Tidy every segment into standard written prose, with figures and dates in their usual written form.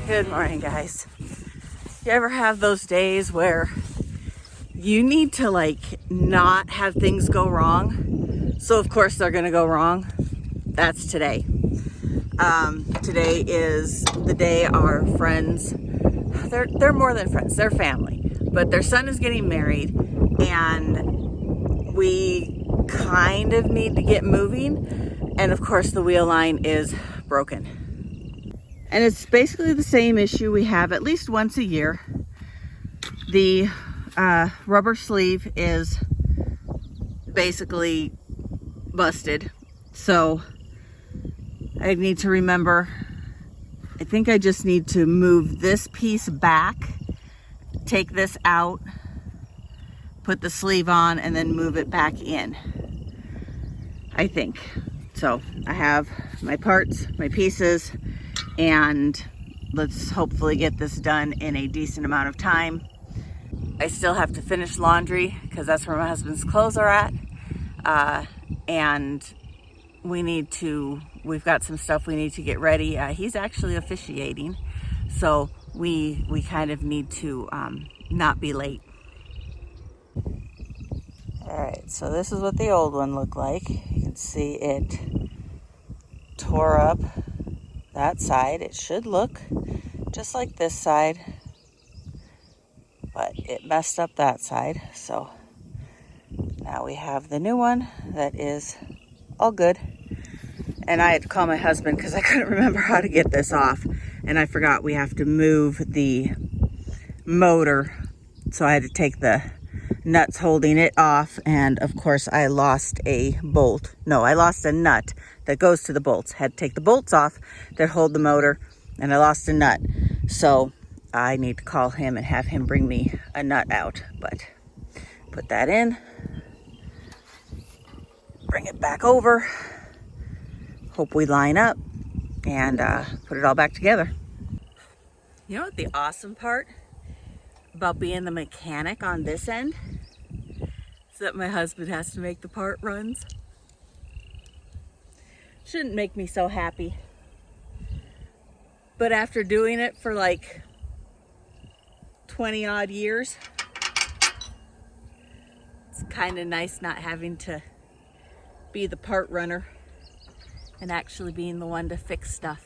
Good morning, guys. You ever have those days where you need to not have things go wrong? So of course they're gonna go wrong. That's today. Today is the day our friends, they're more than friends, they're family, but their son is getting married and we kind of need to get moving. And of course the wheel line is broken. And it's basically the same issue we have at least once a year. The rubber sleeve is basically busted. So I need to remember, I think I just need to move this piece back, take this out, put the sleeve on, and then move it back in, I think. So I have my parts, my pieces, and let's hopefully get this done in a decent amount of time. I still have to finish laundry because that's where my husband's clothes are at. And we've got some stuff we need to get ready. He's actually officiating, so we kind of need to not be late. All right, so this is what the old one looked like. You can see it tore up that side. It should look just like this side, but it messed up that side. So now we have the new one that is all good. And I had to call my husband because I couldn't remember how to get this off, and I forgot we have to move the motor, so I had to take the nuts holding it off. And of course I lost a bolt. No, I lost a nut that goes to the bolts. Had to take the bolts off that hold the motor, and I lost a nut. So I need to call him and have him bring me a nut out. But put that in, bring it back over, hope we line up, and put it all back together. You know what the awesome part about being the mechanic on this end is that my husband has to make the part runs. Shouldn't make me so happy, but after doing it for 20 odd years, it's kind of nice not having to be the part runner and actually being the one to fix stuff.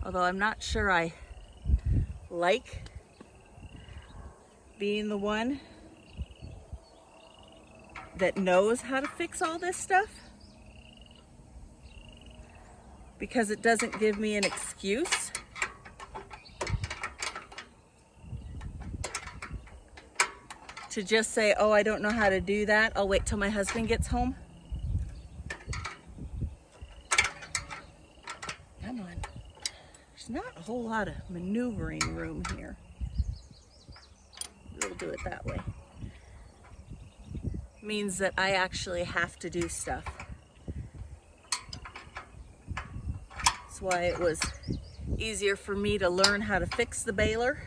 Although I'm not sure I like being the one that knows how to fix all this stuff, because it doesn't give me an excuse to just say, oh, I don't know how to do that, I'll wait till my husband gets home. Come on. There's not a whole lot of maneuvering room here. We'll do it that way. Means that I actually have to do stuff. That's why it was easier for me to learn how to fix the baler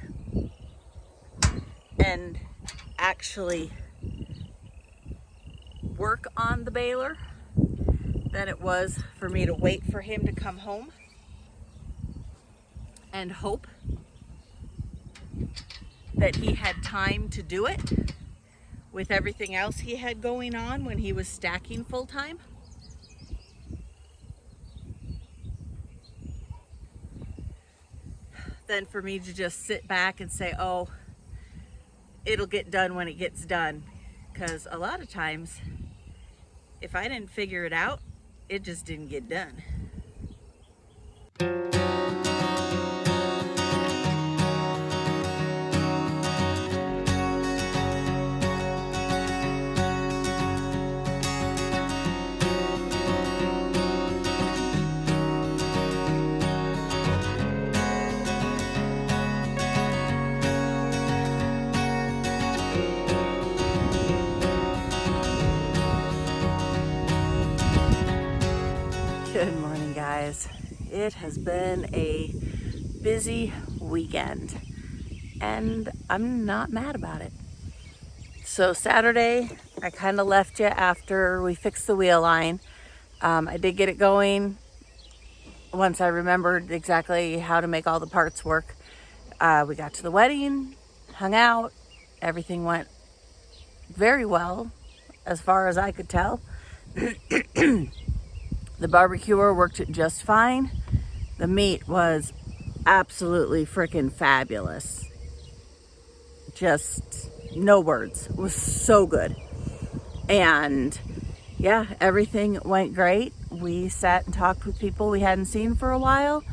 and actually work on the baler than it was for me to wait for him to come home and hope that he had time to do it with everything else he had going on when he was stacking full time. Than for me to just sit back and say, oh, it'll get done when it gets done. Because a lot of times, if I didn't figure it out, it just didn't get done. Good morning, guys. It has been a busy weekend and I'm not mad about it. So Saturday, I kind of left you after we fixed the wheel line. I did get it going once I remembered exactly how to make all the parts work, we got to the wedding, hung out. Everything went very well, as far as I could tell. The barbecuer worked just fine. The meat was absolutely freaking fabulous. Just no words. It was so good. And yeah, everything went great. We sat and talked with people we hadn't seen for a while.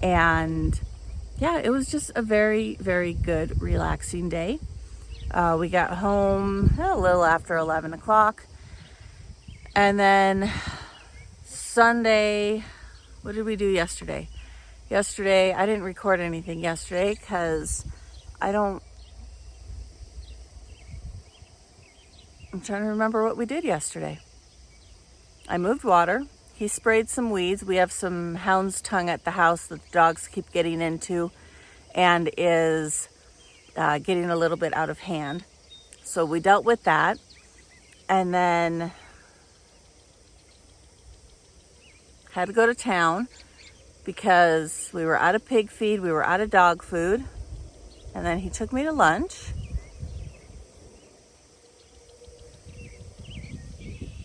And yeah, it was just a very, very good, relaxing day. We got home a little after 11 o'clock. And then Sunday, what did we do yesterday? Yesterday, I didn't record anything yesterday because I'm trying to remember what we did yesterday. I moved water. He sprayed some weeds. We have some hound's tongue at the house that the dogs keep getting into and is getting a little bit out of hand. So we dealt with that. And then had to go to town because we were out of pig feed, we were out of dog food. And then he took me to lunch.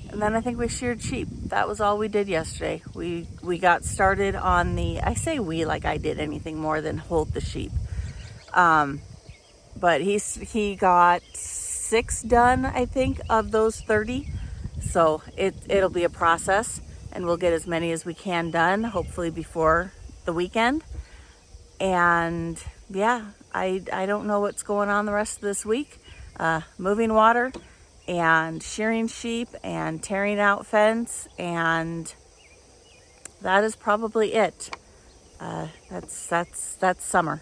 And then I think we sheared sheep. That was all we did yesterday. We got started on I say we like I did anything more than hold the sheep. But he got 6 done, I think, of those 30. So it'll be a process, and we'll get as many as we can done, hopefully before the weekend. And yeah, I don't know what's going on the rest of this week. Moving water and shearing sheep and tearing out fence, and that is probably it. That's summer.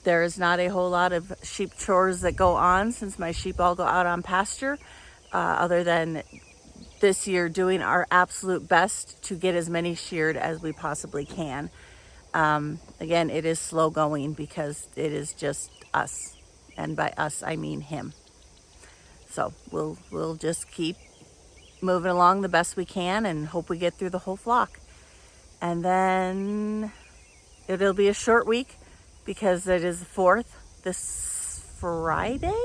There is not a whole lot of sheep chores that go on since my sheep all go out on pasture, other than this year doing our absolute best to get as many sheared as we possibly can. Again, it is slow going because it is just us, and by us I mean him. So we'll just keep moving along the best we can and hope we get through the whole flock. And then it'll be a short week because it is the 4th this Friday,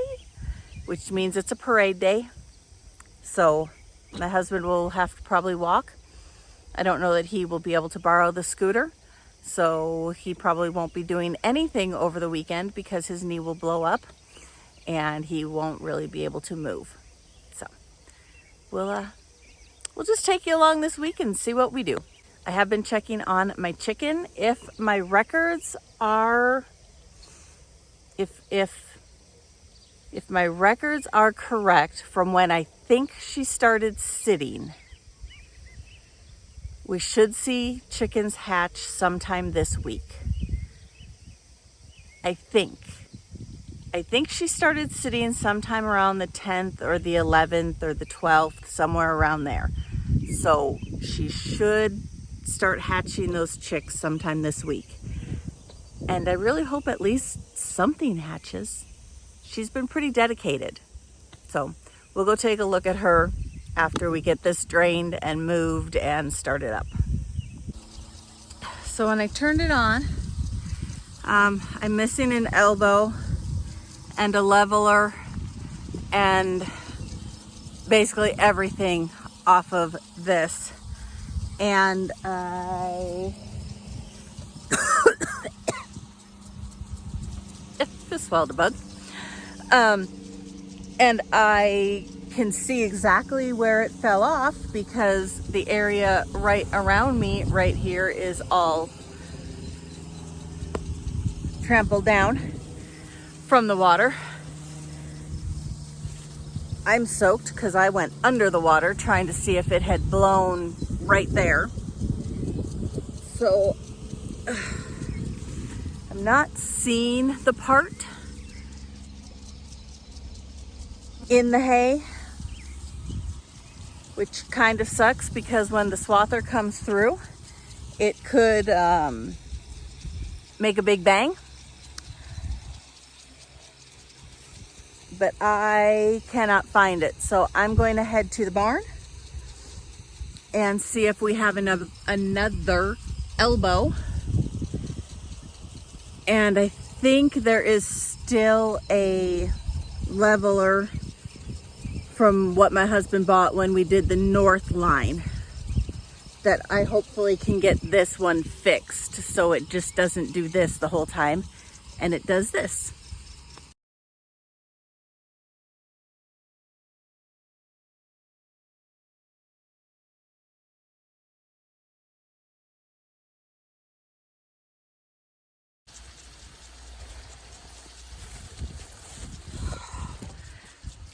which means it's a parade day. So my husband will have to probably walk. I don't know that he will be able to borrow the scooter, so he probably won't be doing anything over the weekend because his knee will blow up and he won't really be able to move. So we'll just take you along this week and see what we do. I have been checking on my chicken. If my records are, if my records are correct from when I think she started sitting, we should see chickens hatch sometime this week. I think she started sitting sometime around the 10th or the 11th or the 12th, somewhere around there. So she should start hatching those chicks sometime this week. And I really hope at least something hatches. She's been pretty dedicated. So we'll go take a look at her after we get this drained and moved and started up. So when I turned it on, I'm missing an elbow and a leveler and basically everything off of this. And I just swallowed a bug. And I can see exactly where it fell off because the area right around me right here is all trampled down from the water. I'm soaked because I went under the water trying to see if it had blown right there. So I'm not seeing the part in the hay, which kind of sucks because when the swather comes through, it could make a big bang. But I cannot find it. So I'm going to head to the barn and see if we have another elbow. And I think there is still a leveler from what my husband bought when we did the north line that I hopefully can get this one fixed so it just doesn't do this the whole time and it does this.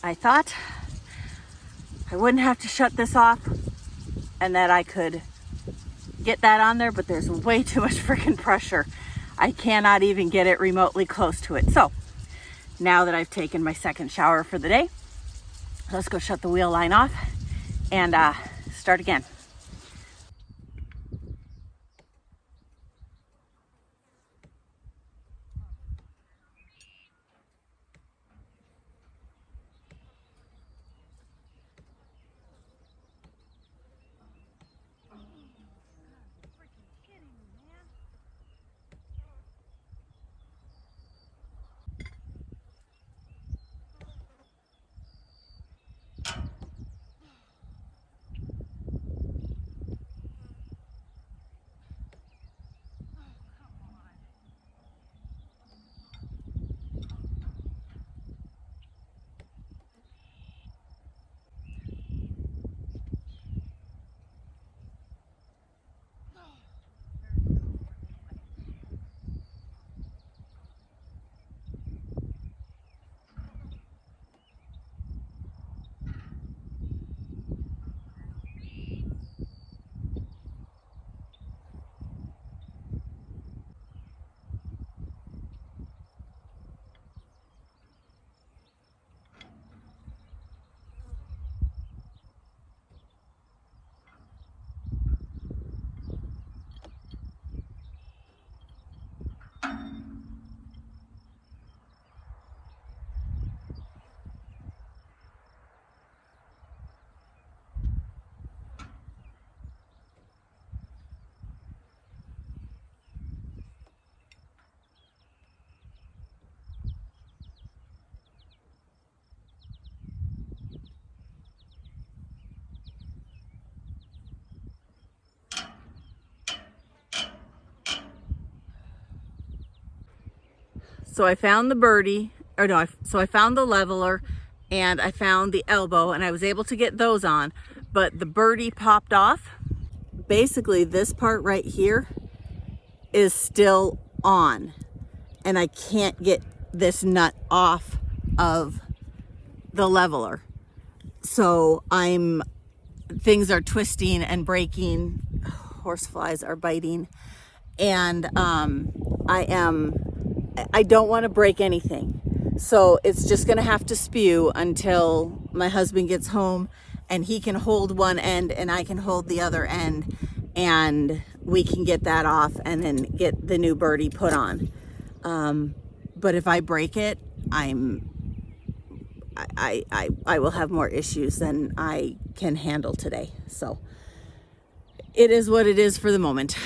I thought I wouldn't have to shut this off and that I could get that on there, but there's way too much freaking pressure. I cannot even get it remotely close to it. So now that I've taken my second shower for the day, let's go shut the wheel line off and start again. So I found the birdie, or no, so I found the leveler and I found the elbow and I was able to get those on, but the birdie popped off. Basically this part right here is still on and I can't get this nut off of the leveler. So things are twisting and breaking, horseflies are biting, and I don't want to break anything. So it's just going to have to spew until my husband gets home and he can hold one end and I can hold the other end and we can get that off and then get the new birdie put on. But if I break it, I will have more issues than I can handle today. So it is what it is for the moment.